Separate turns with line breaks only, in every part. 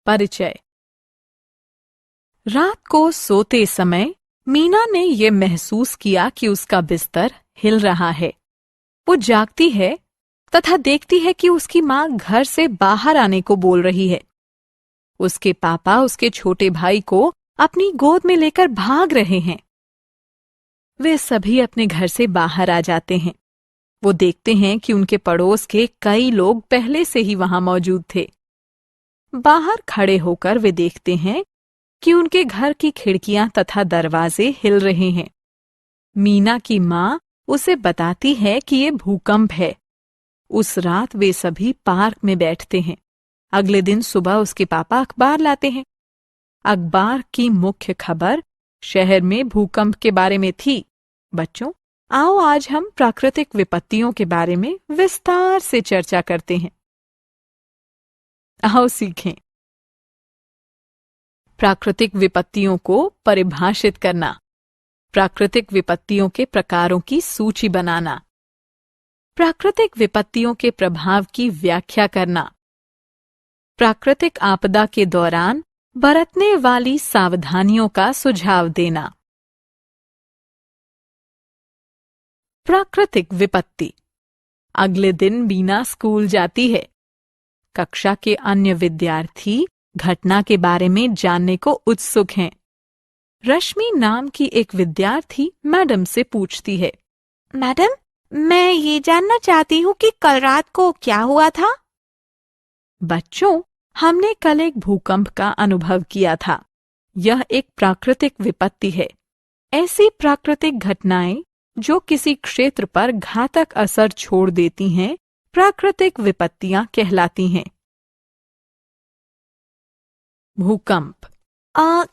परिचय। रात को सोते समय मीना ने ये महसूस किया कि उसका बिस्तर हिल रहा है। वो जागती है तथा देखती है कि उसकी माँ घर से बाहर आने को बोल रही है। उसके पापा उसके छोटे भाई को अपनी गोद में लेकर भाग रहे हैं। वे सभी अपने घर से बाहर आ जाते हैं। वो देखते हैं कि उनके पड़ोस के कई लोग पहले से ही वहां मौजूद थे। बाहर खड़े होकर वे देखते हैं कि उनके घर की खिड़कियां तथा दरवाजे हिल रहे हैं। मीना की माँ उसे बताती है कि ये भूकंप है। उस रात वे सभी पार्क में बैठते हैं। अगले दिन सुबह उसके पापा अखबार लाते हैं। अखबार की मुख्य खबर शहर में भूकंप के बारे में थी। बच्चों, आओ आज हम प्राकृतिक विपत्तियों के बारे में विस्तार से चर्चा करते हैं। आओ सीखें। प्राकृतिक विपत्तियों को परिभाषित करना, प्राकृतिक विपत्तियों के प्रकारों की सूची बनाना, प्राकृतिक विपत्तियों के प्रभाव की व्याख्या करना, प्राकृतिक आपदा के दौरान बरतने वाली सावधानियों का सुझाव देना। प्राकृतिक विपत्ति। अगले दिन मीना स्कूल जाती है। कक्षा के अन्य विद्यार्थी घटना के बारे में जानने को उत्सुक हैं। रश्मि नाम की एक विद्यार्थी मैडम से पूछती है,
मैडम, मैं ये जानना चाहती हूँ कि कल रात को क्या हुआ था?
बच्चों, हमने कल एक भूकंप का अनुभव किया था। यह एक प्राकृतिक विपत्ति है। ऐसी प्राकृतिक घटनाएं जो किसी क्षेत्र पर घातक असर छोड़ देती हैं, प्राकृतिक विपत्तियां कहलाती हैं। भूकंप।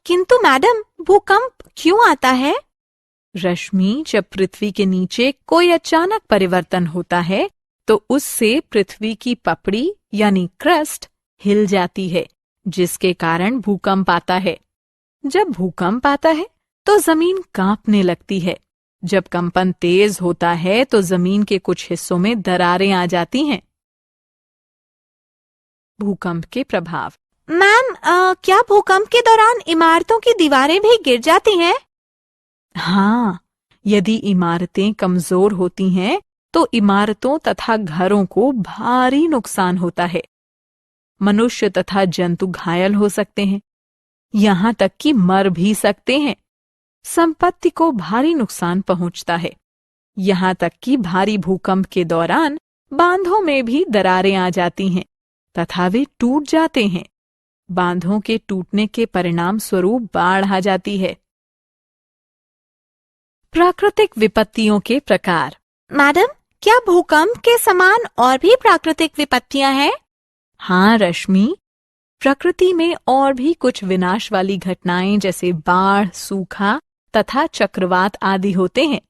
किंतु मैडम, भूकंप क्यों आता है?
रश्मि, जब पृथ्वी के नीचे कोई अचानक परिवर्तन होता है तो उससे पृथ्वी की पपड़ी यानी क्रस्ट हिल जाती है, जिसके कारण भूकंप आता है। जब भूकंप आता है तो जमीन कांपने लगती है। जब कंपन तेज होता है तो जमीन के कुछ हिस्सों में दरारें आ जाती हैं। भूकंप के प्रभाव।
मैम, क्या भूकंप के दौरान इमारतों की दीवारें भी गिर जाती हैं?
हाँ, यदि इमारतें कमजोर होती हैं तो इमारतों तथा घरों को भारी नुकसान होता है। मनुष्य तथा जंतु घायल हो सकते हैं, यहाँ तक कि मर भी सकते हैं। संपत्ति को भारी नुकसान पहुंचता है, यहाँ तक कि भारी भूकंप के दौरान बांधों में भी दरारें आ जाती हैं तथा वे टूट जाते हैं। बांधों के टूटने के परिणाम स्वरूप बाढ़ आ जाती है। प्राकृतिक विपत्तियों के प्रकार।
मैडम, क्या भूकंप के समान और भी प्राकृतिक विपत्तियां हैं?
हाँ रश्मि, प्रकृति में और भी कुछ विनाश वाली घटनाएं जैसे बाढ़, सूखा तथा चक्रवात आदि होते हैं।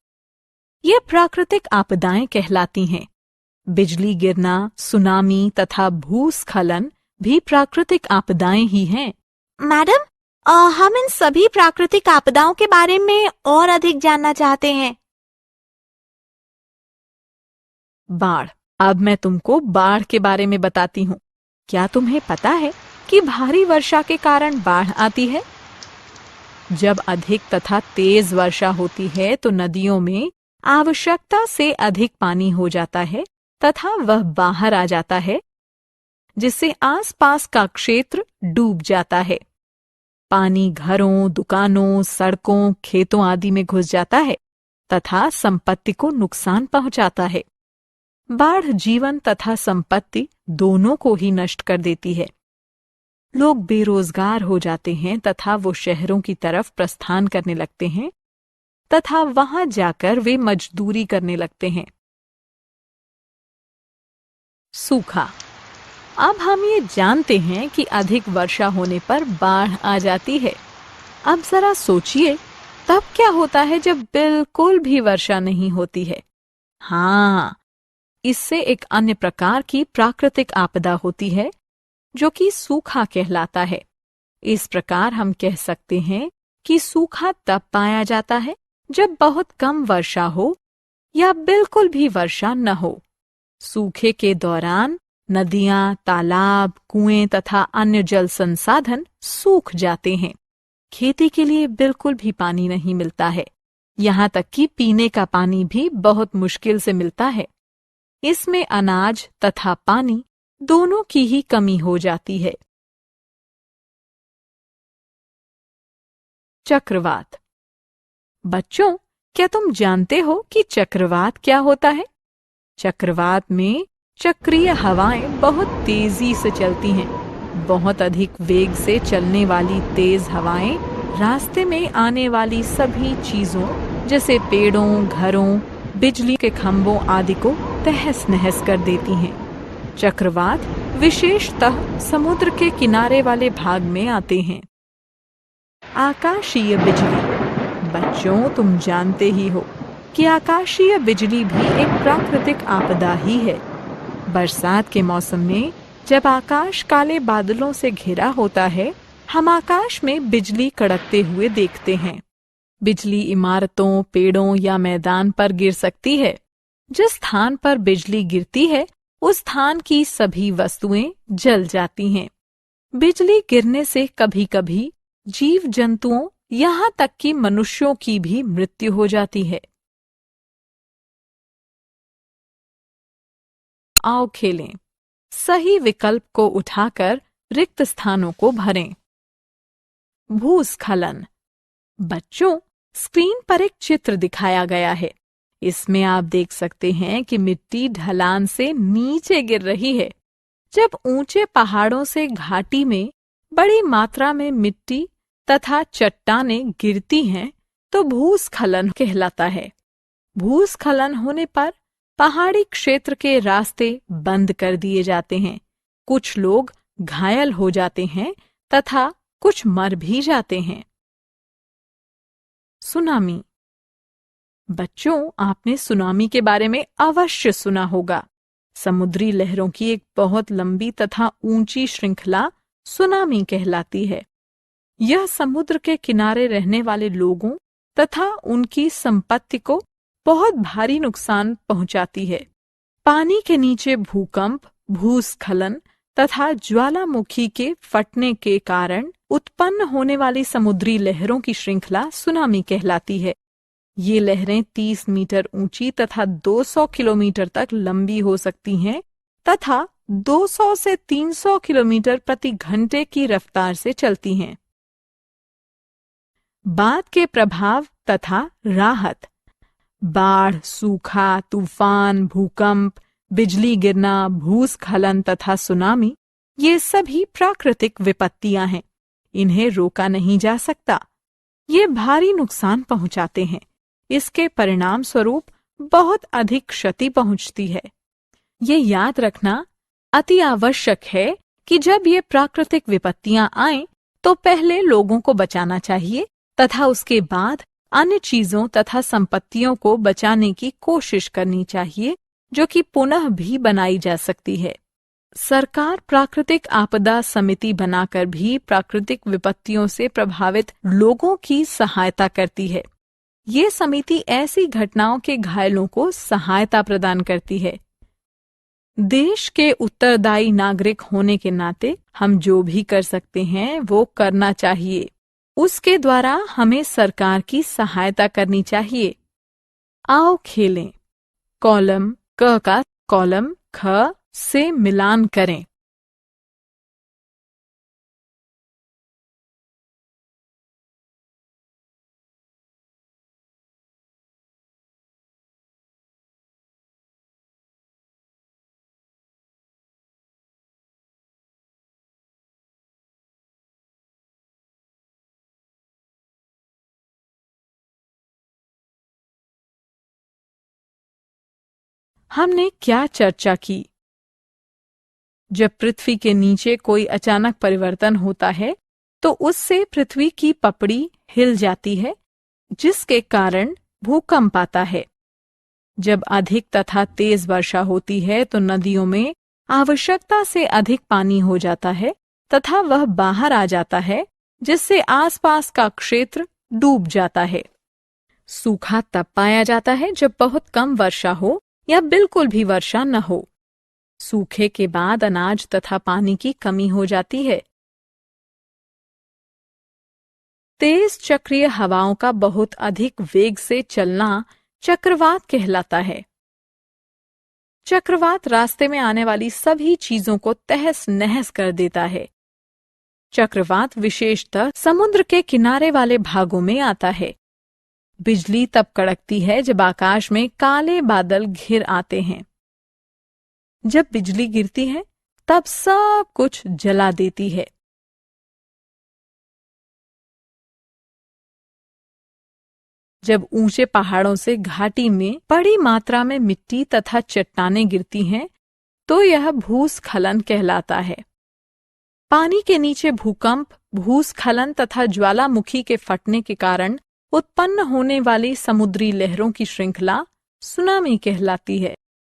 ये प्राकृतिक आपदाएं कहलाती हैं। बिजली गिरना, सुनामी तथा भूस्खलन भी प्राकृतिक आपदाएं ही हैं।
मैडम, हम इन सभी प्राकृतिक आपदाओं के बारे में और अधिक जानना चाहते हैं।
बाढ़। अब मैं तुमको बाढ़ के बारे में बताती हूँ। क्या तुम्हें पता है कि भारी वर्षा के कारण बाढ़ आती है? जब अधिक तथा तेज वर्षा होती है तो नदियों में आवश्यकता से अधिक पानी हो जाता है तथा वह बाहर आ जाता है, जिससे आसपास का क्षेत्र डूब जाता है। पानी घरों, दुकानों, सड़कों, खेतों आदि में घुस जाता है तथा संपत्ति को नुकसान पहुंचाता है। बाढ़ जीवन तथा संपत्ति दोनों को ही नष्ट कर देती है। लोग बेरोजगार हो जाते हैं तथा वो शहरों की तरफ प्रस्थान करने लगते हैं तथा वहां जाकर वे मजदूरी करने लगते हैं। सूखा। अब हम ये जानते हैं कि अधिक वर्षा होने पर बाढ़ आ जाती है। अब जरा सोचिए, तब क्या होता है जब बिल्कुल भी वर्षा नहीं होती है? हाँ, इससे एक अन्य प्रकार की प्राकृतिक आपदा होती है जो कि सूखा कहलाता है। इस प्रकार हम कह सकते हैं कि सूखा तब पाया जाता है जब बहुत कम वर्षा हो या बिल्कुल भी वर्षा न हो। सूखे के दौरान नदियां, तालाब, कुएं तथा अन्य जल संसाधन सूख जाते हैं। खेती के लिए बिल्कुल भी पानी नहीं मिलता है। यहाँ तक कि पीने का पानी भी बहुत मुश्किल से मिलता है। इसमें अनाज तथा पानी दोनों की ही कमी हो जाती है। चक्रवात। बच्चों, क्या तुम जानते हो कि चक्रवात क्या होता है? चक्रवात में चक्रीय हवाएं बहुत तेजी से चलती हैं। बहुत अधिक वेग से चलने वाली तेज हवाएं रास्ते में आने वाली सभी चीजों जैसे पेड़ों, घरों, बिजली के खंभों आदि को तहस नहस कर देती हैं। चक्रवात विशेषतः समुद्र के किनारे वाले भाग में आते हैं। आकाशीय बिजली। बच्चों, तुम जानते ही हो कि आकाशीय बिजली भी एक प्राकृतिक आपदा ही है। बरसात के मौसम में जब आकाश काले बादलों से घिरा होता है, हम आकाश में बिजली कड़कते हुए देखते हैं। बिजली इमारतों, पेड़ों या मैदान पर गिर सकती है। जिस स्थान पर बिजली गिरती है, उस स्थान की सभी वस्तुएं जल जाती हैं। बिजली गिरने से कभी-कभी जीव जंतुओं यहाँ तक कि मनुष्यों की भी मृत्यु हो जाती है। आओ खेलें। सही विकल्प को उठाकर रिक्त स्थानों को भरें। भूस्खलन। बच्चों, स्क्रीन पर एक चित्र दिखाया गया है। इसमें आप देख सकते हैं कि मिट्टी ढलान से नीचे गिर रही है। जब ऊंचे पहाड़ों से घाटी में बड़ी मात्रा में मिट्टी तथा चट्टानें गिरती हैं, तो भूस्खलन कहलाता है। भूस्खलन होने पर पहाड़ी क्षेत्र के रास्ते बंद कर दिए जाते हैं। कुछ लोग घायल हो जाते हैं तथा कुछ मर भी जाते हैं। सुनामी। बच्चों, आपने सुनामी के बारे में अवश्य सुना होगा। समुद्री लहरों की एक बहुत लंबी तथा ऊंची श्रृंखला सुनामी कहलाती है। यह समुद्र के किनारे रहने वाले लोगों तथा उनकी संपत्ति को बहुत भारी नुकसान पहुंचाती है। पानी के नीचे भूकंप, भूस्खलन तथा ज्वालामुखी के फटने के कारण उत्पन्न होने वाली समुद्री लहरों की श्रृंखला सुनामी कहलाती है। ये लहरें 30 मीटर ऊंची तथा 200 किलोमीटर तक लंबी हो सकती हैं तथा 200 से 300 किलोमीटर प्रति घंटे की रफ्तार से चलती हैं। बाढ़ के प्रभाव तथा राहत। बाढ़, सूखा, तूफान, भूकंप, बिजली गिरना, भूस्खलन तथा सुनामी ये सभी प्राकृतिक विपत्तियां हैं। इन्हें रोका नहीं जा सकता। ये भारी नुकसान पहुंचाते हैं। इसके परिणाम स्वरूप बहुत अधिक क्षति पहुंचती है। ये याद रखना अति आवश्यक है कि जब ये प्राकृतिक विपत्तियां आएं, तो पहले लोगों को बचाना चाहिए तथा उसके बाद अन्य चीजों तथा संपत्तियों को बचाने की कोशिश करनी चाहिए, जो कि पुनः भी बनाई जा सकती है। सरकार प्राकृतिक आपदा समिति बनाकर भी प्राकृतिक विपत्तियों से प्रभावित लोगों की सहायता करती है। ये समिति ऐसी घटनाओं के घायलों को सहायता प्रदान करती है। देश के उत्तरदायी नागरिक होने के नाते हम जो भी कर सकते हैं वो करना चाहिए। उसके द्वारा हमें सरकार की सहायता करनी चाहिए। आओ खेलें। कॉलम क का कॉलम ख से मिलान करें। हमने क्या चर्चा की? जब पृथ्वी के नीचे कोई अचानक परिवर्तन होता है, तो उससे पृथ्वी की पपड़ी हिल जाती है, जिसके कारण भूकंप आता है। जब अधिक तथा तेज वर्षा होती है, तो नदियों में आवश्यकता से अधिक पानी हो जाता है तथा वह बाहर आ जाता है, जिससे आसपास का क्षेत्र डूब जाता है। सूखा तब पाया जाता है जब बहुत कम वर्षा हो या बिल्कुल भी वर्षा न हो। सूखे के बाद अनाज तथा पानी की कमी हो जाती है। तेज चक्रीय हवाओं का बहुत अधिक वेग से चलना चक्रवात कहलाता है। चक्रवात रास्ते में आने वाली सभी चीजों को तहस नहस कर देता है। चक्रवात विशेषतः समुद्र के किनारे वाले भागों में आता है। बिजली तब कड़कती है जब आकाश में काले बादल घिर आते हैं। जब बिजली गिरती है तब सब कुछ जला देती है। जब ऊंचे पहाड़ों से घाटी में बड़ी मात्रा में मिट्टी तथा चट्टानें गिरती हैं, तो यह भूस्खलन कहलाता है। पानी के नीचे भूकंप, भूस्खलन तथा ज्वालामुखी के फटने के कारण उत्पन्न होने वाली समुद्री लहरों की श्रृंखला सुनामी कहलाती है।